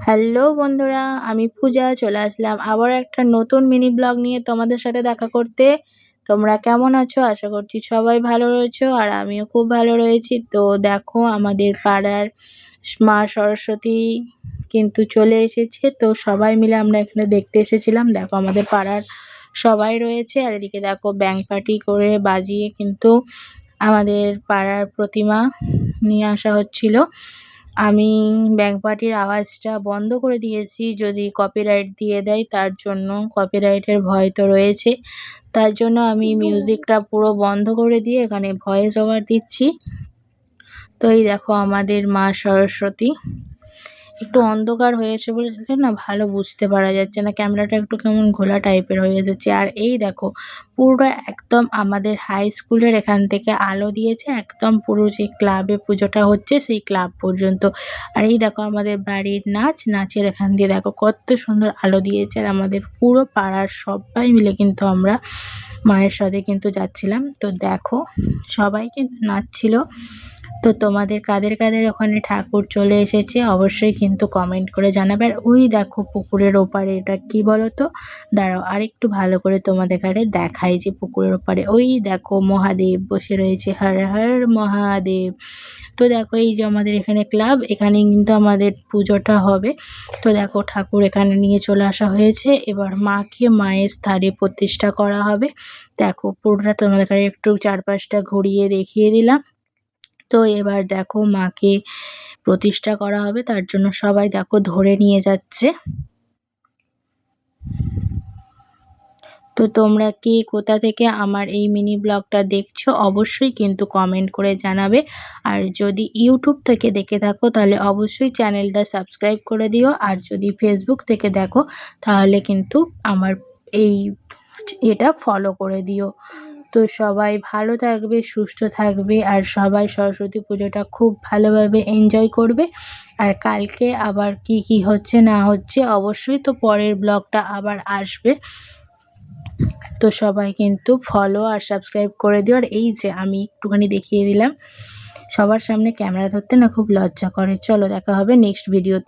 Hello বন্ধুরা, আমি পূজা চলে আসলাম আবার একটা নতুন মিনি ব্লগ নিয়ে তোমাদের সাথে দেখা করতে। তোমরা কেমন আছো? আশা করছি সবাই ভালো রয়েছো আর আমিও খুব ভালো রয়েছি। তো দেখো আমাদের পাড়ার মা সরস্বতী কিন্তু চলে এসেছে, তো সবাই মিলে আমরা এখানে দেখতে এসেছিলাম। দেখো আমাদের পাড়ার সবাই রয়েছে আর এদিকে দেখো ব্যাংক পার্টি করে বাজিয়ে কিন্তু আমাদের পাড়ার প্রতিমা নিয়ে আসা হচ্ছিল। আমি ব্যাংক পার্টির আওয়াজটা বন্ধ করে দিয়েছি, যদি কপিরাইট দিয়ে দেয় তার জন্য। কপিরাইটের ভয় তো রয়েছে, তার জন্য আমি মিউজিকটা পুরো বন্ধ করে দিয়ে এখানে ভয়েস ওভার দিচ্ছি। তো এই দেখো আমাদের মা সরস্বতী। একটু অন্ধকার হয়েছে বলে না ভালো বুঝতে পারা যাচ্ছে না, ক্যামেরাটা একটু কেমন ঘোলা টাইপের হয়ে এসেছে। আর এই দেখো পুরোটা একদম আমাদের হাই স্কুলের এখান থেকে আলো দিয়েছে, একদম পুরো যে ক্লাবে পুজোটা হচ্ছে সেই ক্লাব পর্যন্ত। আর এই দেখো আমাদের বাড়ির নাচের এখান দিয়ে দেখো কত সুন্দর আলো দিয়েছে। আর আমাদের পুরো পাড়ার সবাই মিলে কিন্তু আমরা মায়ের সাথে কিন্তু যাচ্ছিলাম। তো দেখো সবাই কিন্তু নাচছিল। তো তোমাদের কাদের কাদের ওখানে ঠাকুর চলে এসেছে অবশ্যই কিন্তু কমেন্ট করে জানাবে। আর ওই দেখো পুকুরের ওপারে এটা কি বলো তো, দাঁড়াও আরেকটু ভালো করে তোমাদের কাছে দেখাই যে পুকুরের ওপারে ওই দেখো মহাদেব বসে রয়েছে, হর হর মহাদেব। তো দেখো এই যে আমাদের এখানে ক্লাব, এখানে কিন্তু আমাদের পুজোটা হবে। তো দেখো ঠাকুর এখানে নিয়ে চলে আসা হয়েছে, এবার মাকে মায়ের স্থানে প্রতিষ্ঠা করা হবে। দেখো পুরোটা তোমাদের কাছে একটু চারপাশটা ঘুরিয়ে দেখিয়ে দিলাম। তো এবার দেখো মাকে প্রতিষ্ঠা করা হবে, তার জন্য সবাই দেখো ধরে নিয়ে যাচ্ছে। তো তোমরা কে কোথা থেকে আমার এই মিনি ব্লগটা দেখছো অবশ্যই কিন্তু কমেন্ট করে জানাবে। আর যদি ইউটিউব থেকে দেখে থাকো তাহলে অবশ্যই চ্যানেলটা সাবস্ক্রাইব করে দিও। আর যদি ফেসবুক থেকে দেখো তাহলে কিন্তু আমার এই এটা ফলো করে দিও। তো সবাই ভালো থাকবে, সুস্থ থাকবে আর সবাই সরস্বতী পুজোটা খুব ভালোভাবে এনজয় করবে। আর কালকে আবার কি হচ্ছে না হচ্ছে অবশ্যই তো পরের ব্লগটা আবার আসবে। তো সবাই কিন্তু ফলো আর সাবস্ক্রাইব করে দিও। আর এই যে আমি একটুখানি দেখিয়ে দিলাম, সবার সামনে ক্যামেরা ধরতে না খুব লজ্জা করে। চলো দেখা হবে নেক্সট ভিডিওতে।